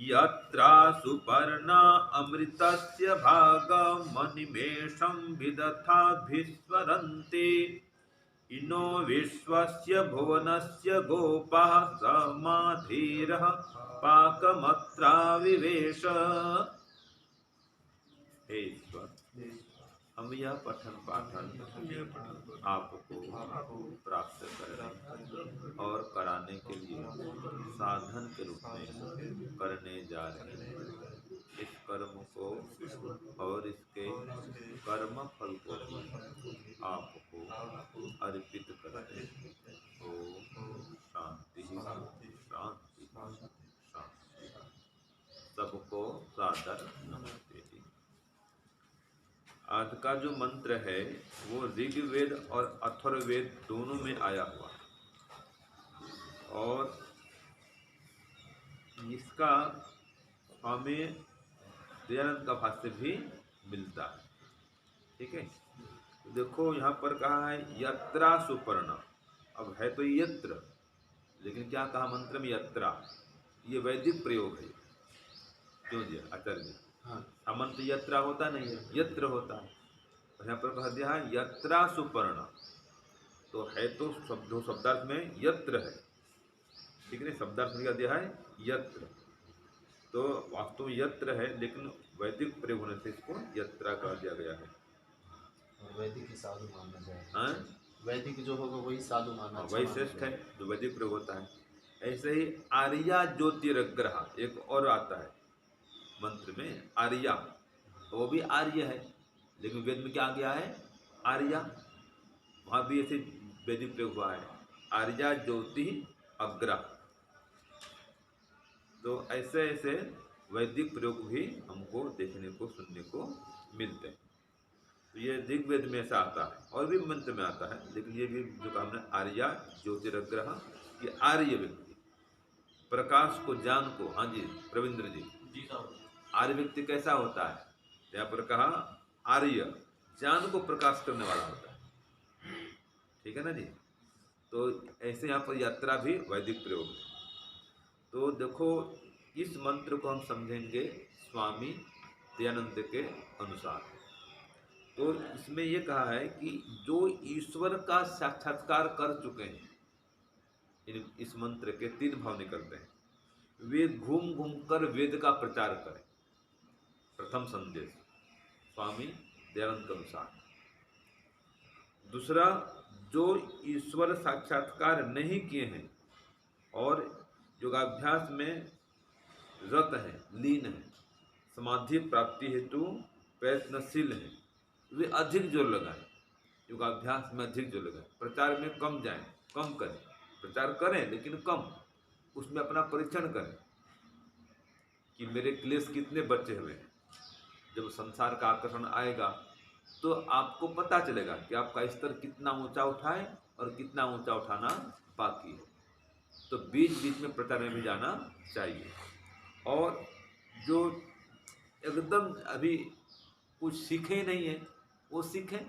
यत्रा सुपर्णा अमृतस्य भागमनिमेषं विदथाभिस्वरन्ति इनो विश्वस्य भुवनस्य गोपाः समाधीरः पाकमत्रा विवेश। हे ईश्वर, हम यह पठन पाठन आपको प्राप्त करने और कराने के लिए साधन के रूप में करने जा रहे हैं। इस कर्म को और इसके कर्म फल को आपको अर्पित करते हैं। ओम शांति शांति शांति। सबको सादर नमस्ते। आज का जो मंत्र है वो ऋग्वेद और अथर्ववेद दोनों में आया हुआ, और इसका स्वामी दयानंद का भाष्य भी मिलता है। ठीक है, तो देखो यहाँ पर कहा है यत्रा सुपर्णा। अब है तो यत्र, लेकिन क्या कहा मंत्र में यत्रा, ये वैदिक प्रयोग है। क्यों जी आचार्य जी? हाँ, मंत्र यत्रा होता नहीं है, यत्र होता है। यहाँ पर कहा दिया है यत्रा सुपर्णा, तो है तो शब्दार्थ में यत्र है। ठीक है, शब्दार्थ में क्या दिया है यत्र, तो वास्तव में यत्र है, लेकिन वैदिक प्रयोग होने से इसको यत्रा कर दिया गया है। वैदिक ही साधु मानना चाहिए। हाँ, वैदिक जो होगा वही साधु मानना, वही श्रेष्ठ है जो वैदिक प्रयोग होता है। ऐसे ही आर्या ज्योतिरग्रह एक और आता है मंत्र में, आर्या, वो भी आर्य है, लेकिन वेद में क्या आ गया है आर्या, वहाँ भी ऐसे वैदिक प्रयोग हुआ है आर्या ज्योति अग्रह। तो ऐसे ऐसे वैदिक प्रयोग भी हमको देखने को सुनने को मिलते हैं। तो ये ऋग्वेद में ऐसा आता है, और भी मंत्र में आता है, लेकिन ये भी जो काम है आर्या ज्योतिरग्रह, ये आर्य व्यक्ति प्रकाश को जान को। हाँ जी प्रविंद्र जी, आर्य व्यक्ति कैसा होता है? यहाँ पर कहा आर्य ज्ञान को प्रकाश करने वाला होता है। ठीक है ना जी? तो ऐसे यहाँ पर यात्रा भी वैदिक प्रयोग है। तो देखो इस मंत्र को हम समझेंगे स्वामी दयानंद के अनुसार। तो इसमें ये कहा है कि जो ईश्वर का साक्षात्कार कर चुके हैं, इस मंत्र के 3 भाव निकलते हैं, वे घूम घूम कर वेद का प्रचार करें। प्रथम संदेश स्वामी दयानंद के अनुसार। दूसरा, जो ईश्वर साक्षात्कार नहीं किए हैं और योगाभ्यास में रत हैं, लीन हैं, समाधि प्राप्ति हेतु प्रयत्नशील हैं, वे अधिक जोर लगाएं, योगाभ्यास में अधिक जोर लगाएं, प्रचार में कम जाएं, कम करें। प्रचार करें लेकिन कम, उसमें अपना परीक्षण करें कि मेरे क्लेश कितने बचे हुए हैं। जब संसार का आकर्षण आएगा तो आपको पता चलेगा कि आपका स्तर कितना ऊंचा उठाए और कितना ऊंचा उठाना बाकी है। तो बीच बीच में प्रचार में भी जाना चाहिए। और जो एकदम अभी कुछ सीखे नहीं है वो सीखें।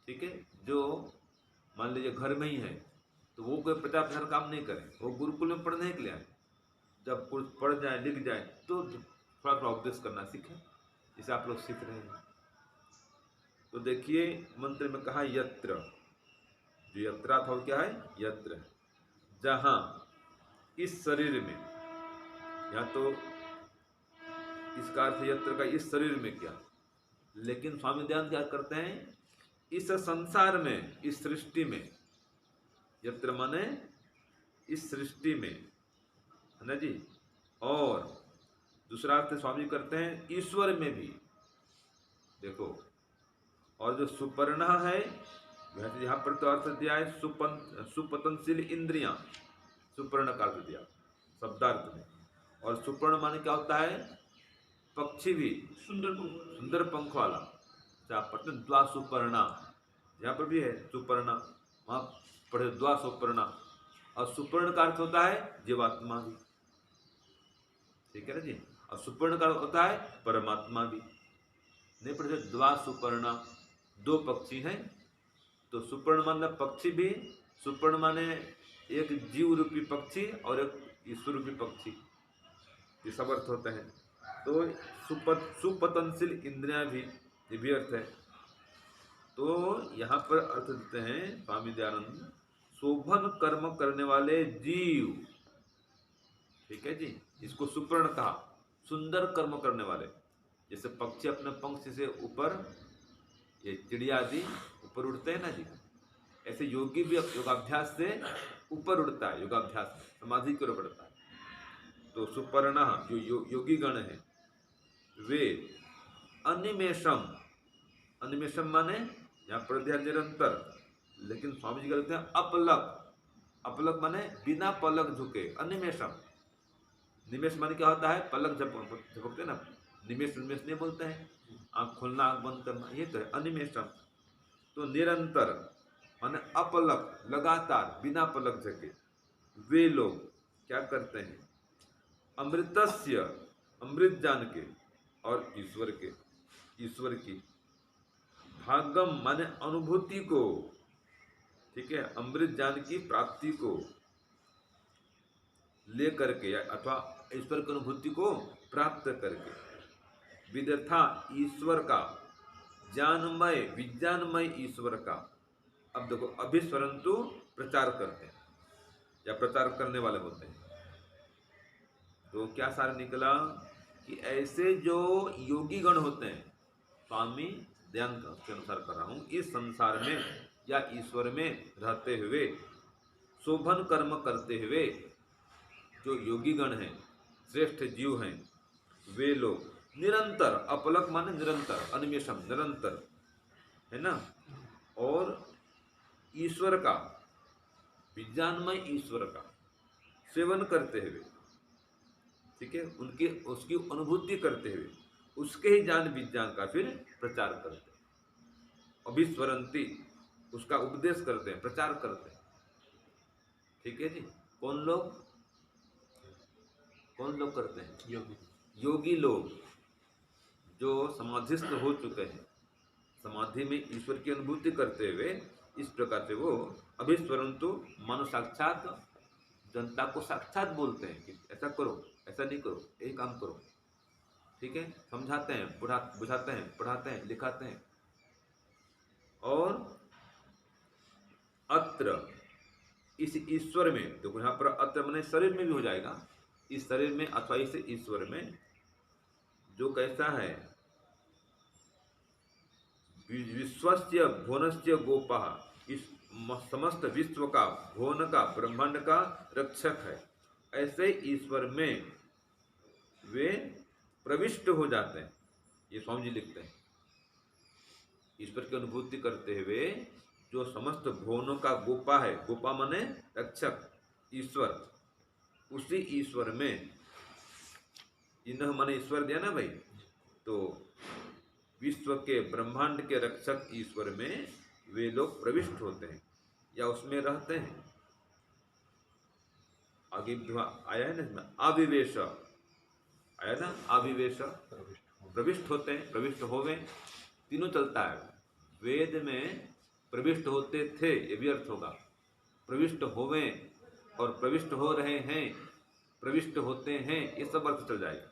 ठीक है, जो मान लीजिए घर में ही है तो वो कोई प्रचार प्रसार काम नहीं करें, वो गुरुकुल में पढ़ने के लिए आए। जब कुछ पढ़ जाए लिख जाए तो थोड़ा थोड़ा उपदेश करना सीखें, जिसे आप लोग सीख रहे हैं। तो देखिए मंत्र में कहा यत्र, जो यत्रा था वो क्या है यत्र, जहाँ इस शरीर में, या तो इसका अर्थ यत्र का इस शरीर में क्या, लेकिन स्वामी दयानंद क्या करते हैं इस संसार में, इस सृष्टि में, यत्र माने इस सृष्टि में, है ना जी। और दूसरा अर्थ स्वामी करते हैं ईश्वर में भी। देखो, और जो सुपर्णा है यहाँ पर तो अर्थ दिया है सुपतनशील इंद्रियां, सुपर्ण का अर्थ दिया शब्दार्थ में। और सुपर्ण माने क्या होता है पक्षी भी, सुंदर पंख वाला। पढ़ते द्वा सुपर्णा, यहाँ पर भी है सुपर्णा, वहाँ पढ़े द्वा सुपर्णा। और सुपर्ण का अर्थ होता है जीवात्मा भी। ठीक है ना जी। और सुपर्ण का होता है परमात्मा भी। नहीं पढ़ते द्वा सुपर्णा, 2 पक्षी हैं। तो सुपर्ण माने पक्षी भी, सुपर्ण माने एक जीव रूपी पक्षी और एक ईश्वर रूपी पक्षी। ये सब अर्थ होते हैं। तो सुपतनशील इंद्रियां भी, ये भी अर्थ है। तो यहाँ पर अर्थ देते हैं स्वामी दयानंद, शोभन कर्म करने वाले जीव, ठीक है जी, इसको सुपर्ण कहा, सुंदर कर्म करने वाले। जैसे पक्षी अपने पंख से ऊपर, ये चिड़िया आदि ऊपर उड़ते हैं ना जी, ऐसे योगी भी योगाभ्यास से ऊपर उड़ता है, योगाभ्यास में समाधि की ओर बढ़ता है। तो सुपर्ण जो योगी गण है, वे अनिमेषम, अनिमेषम माने यहाँ पर दिया निरंतर, लेकिन स्वामी जी कहते हैं अपलक, अपलक माने बिना पलक झुके, अनिमेषम। निमेष माने क्या होता है, पलक झपकते ना, निमेष उन्मेष नहीं बोलते हैं, आँख खोलना आँख बंद करना, ये तो है अनिमेषम। तो निरंतर माने अपलक, लगातार बिना पलक झके वे लोग क्या करते हैं, अमृतस्य, अमृत जान के, और ईश्वर के, ईश्वर की, भागम माने अनुभूति को, ठीक है, अमृत जान की प्राप्ति को ले करके अथवा ईश्वर की अनुभूति को प्राप्त करके, विदथा ईश्वर का, ज्ञानमय विज्ञानमय ईश्वर का, अब देखो अभिस्वरंतु प्रचार करते हैं या प्रचार करने वाले होते हैं। तो क्या सार निकला कि ऐसे जो योगी गण होते हैं, स्वामी दयानंद के अनुसार कर रहा हूँ, इस संसार में या ईश्वर में रहते हुए, शोभन कर्म करते हुए जो योगी गण हैं, श्रेष्ठ जीव हैं, वे लोग निरंतर, अपलक माने निरंतर, अनिमेषम निरंतर, है ना, और ईश्वर का, विज्ञानमय ईश्वर का सेवन करते हुए, ठीक है, उनके उसकी अनुभूति करते हुए, उसके ही ज्ञान विज्ञान का फिर प्रचार करते हैं, अभिस्वरंती, उसका उपदेश करते हैं, प्रचार करते हैं, ठीक है जी। कौन लोग, कौन लोग करते हैं, योगी, योगी लोग जो समाधिस्थ हो चुके हैं, समाधि में ईश्वर की अनुभूति करते हुए, इस प्रकार से वो अभिस्वरंतु मानो साक्षात जनता को साक्षात बोलते हैं कि ऐसा करो, ऐसा नहीं करो, यही काम करो, ठीक है, समझाते हैं, बुझाते हैं, पढ़ाते हैं, लिखाते हैं। और अत्र, इस ईश्वर में, देखो यहाँ पर अत्र माने शरीर में भी हो जाएगा, इस शरीर में अथवा इस ईश्वर में जो कैसा है, विश्वस्य भुवनस्य गोपा, इस समस्त विश्व का, भुवन का, ब्रह्मांड का रक्षक है, ऐसे ईश्वर में वे प्रविष्ट हो जाते हैं। ये स्वामी जी लिखते हैं, ईश्वर की अनुभूति करते हुए जो समस्त भुवनों का गोपा है, गोपा माने रक्षक, ईश्वर, उसी ईश्वर में, इन्ह माने ईश्वर दिया ना भाई, तो विश्व के, ब्रह्मांड के रक्षक ईश्वर में वे लोग प्रविष्ट होते हैं या उसमें रहते हैं। आगे आया है ना इसमें, अविवेश आया ना, अविवेश, प्रविष्ट होते हैं, प्रविष्ट होवे, तीनों चलता है। वेद में प्रविष्ट होते थे, ये भी अर्थ होगा, प्रविष्ट होवे और प्रविष्ट हो रहे हैं, प्रविष्ट होते हैं, ये सब अर्थ चल जाएगा।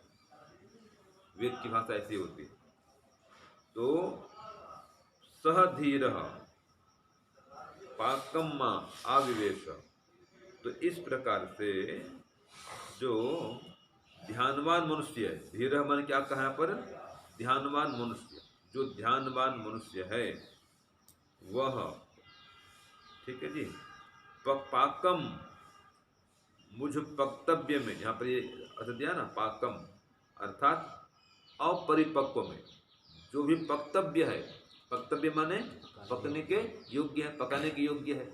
वेद की भाषा ऐसी होती है। तो सह धीर पाकम आविवेश, तो इस प्रकार से जो ध्यानवान मनुष्य है, धीर मन क्या कहा यहाँ पर, ध्यानवान मनुष्य, जो ध्यानवान मनुष्य है वह, ठीक है जी, पाकम, मुझ पक्तव्य में, यहाँ पर ये अर्थ दिया ना, पाकम अर्थात अपरिपक्व में, जो भी पक्तव्य है, पक्तव्य माने पकने के योग्य है, पकाने के योग्य है,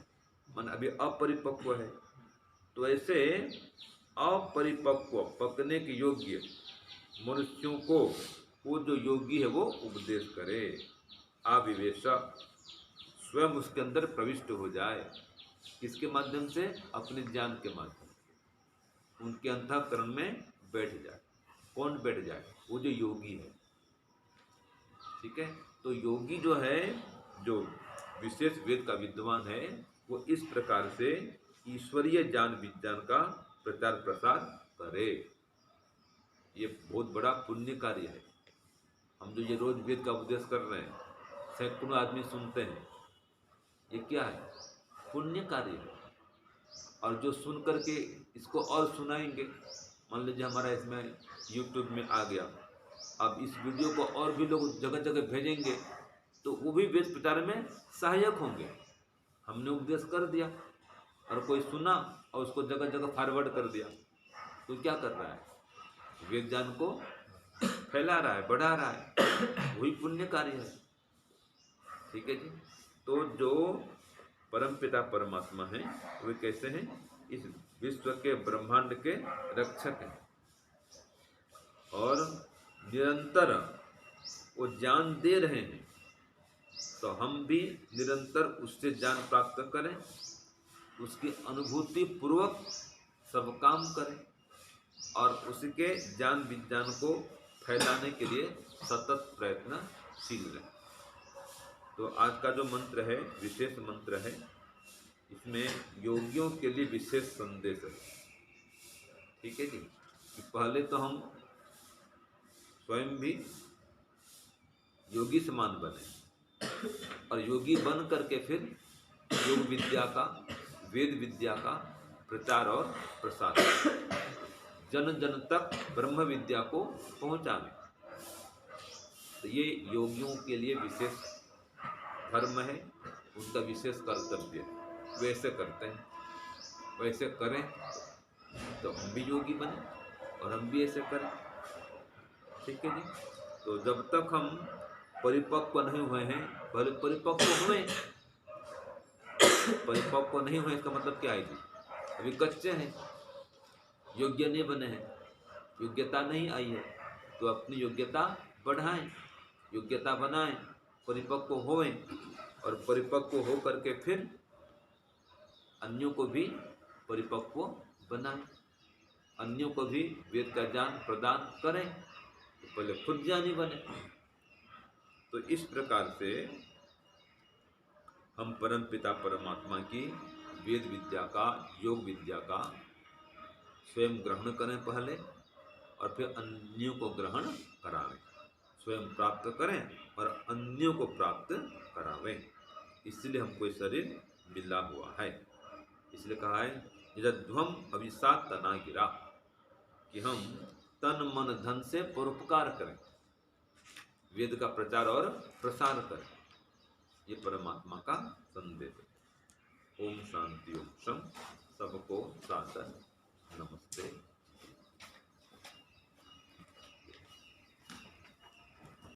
मन अभी अपरिपक्व है, तो ऐसे अपरिपक्व, पकने के योग्य मनुष्यों को वो जो योगी है वो उपदेश करे, आविवेश, स्वयं उसके अंदर प्रविष्ट हो जाए, किसके माध्यम से, अपने ज्ञान के माध्यम, उनके अंतःकरण में बैठ जाए। कौन बैठ जाए, वो जो योगी है, ठीक है। तो योगी जो है, जो विशेष वेद का विद्वान है, वो इस प्रकार से ईश्वरीय ज्ञान विज्ञान का प्रचार प्रसार करे। ये बहुत बड़ा पुण्य कार्य है। हम जो ये रोज वेद का उपदेश कर रहे हैं, सैकड़ों आदमी सुनते हैं, ये क्या है? पुण्य कार्य है। और जो सुन करके इसको और सुनाएंगे, मान लीजिए हमारा इसमें यूट्यूब में आ गया, अब इस वीडियो को और भी लोग जगह जगह भेजेंगे तो वो भी वेद प्रचार में सहायक होंगे। हमने उपदेश कर दिया और कोई सुना और उसको जगह जगह फॉरवर्ड कर दिया, तो क्या कर रहा है? वेद ज्ञान को फैला रहा है, बढ़ा रहा है, वही पुण्य कार्य है। ठीक है जी। तो जो परमपिता परमात्मा हैं वे कैसे हैं? इस विश्व के ब्रह्मांड के रक्षक हैं और निरंतर वो ज्ञान दे रहे हैं, तो हम भी निरंतर उससे ज्ञान प्राप्त करें, उसकी अनुभूति पूर्वक सब काम करें और उसके ज्ञान विज्ञान को फैलाने के लिए सतत प्रयत्नशील रहें। तो आज का जो मंत्र है विशेष मंत्र है, इसमें योगियों के लिए विशेष संदेश है। ठीक है जी। कि पहले तो हम स्वयं भी योगी समान बने और योगी बन करके फिर योग विद्या का, वेद विद्या का प्रचार और प्रसार, जन जन तक ब्रह्म विद्या को पहुंचावे। तो ये योगियों के लिए विशेष धर्म है, उनका विशेष कर्तव्य है। वैसे करते हैं, वैसे करें तो हम भी योगी बने और हम भी ऐसे करें। ठीक है जी। तो जब तक हम परिपक्व नहीं हुए हैं, पहले परिपक्व हुए, परिपक्व नहीं हुए इसका मतलब क्या है जी? अभी कच्चे हैं, योग्य नहीं बने हैं, योग्यता नहीं आई है, तो अपनी योग्यता बढ़ाएं, योग्यता बनाएं, परिपक्व होएं और परिपक्व हो करके फिर अन्यों को भी परिपक्व बनाएं, अन्यों को भी वेद का ज्ञान प्रदान करें, तो पहले खुद ज्ञानी बने। तो इस प्रकार से हम परमपिता परमात्मा की वेद विद्या का, योग विद्या का स्वयं ग्रहण करें पहले और फिर अन्यों को ग्रहण करावें, स्वयं प्राप्त करें और अन्यों को प्राप्त करावें। इसलिए हमको शरीर मिला हुआ है। इसलिए कहा है यद्ध्वम अभिशात तना गिरा, कि हम तन मन धन से परोपकार करें, वेद का प्रचार और प्रसार करें। ये परमात्मा का संदेश है। ओम शांति ओम शम। सबको सादर नमस्ते।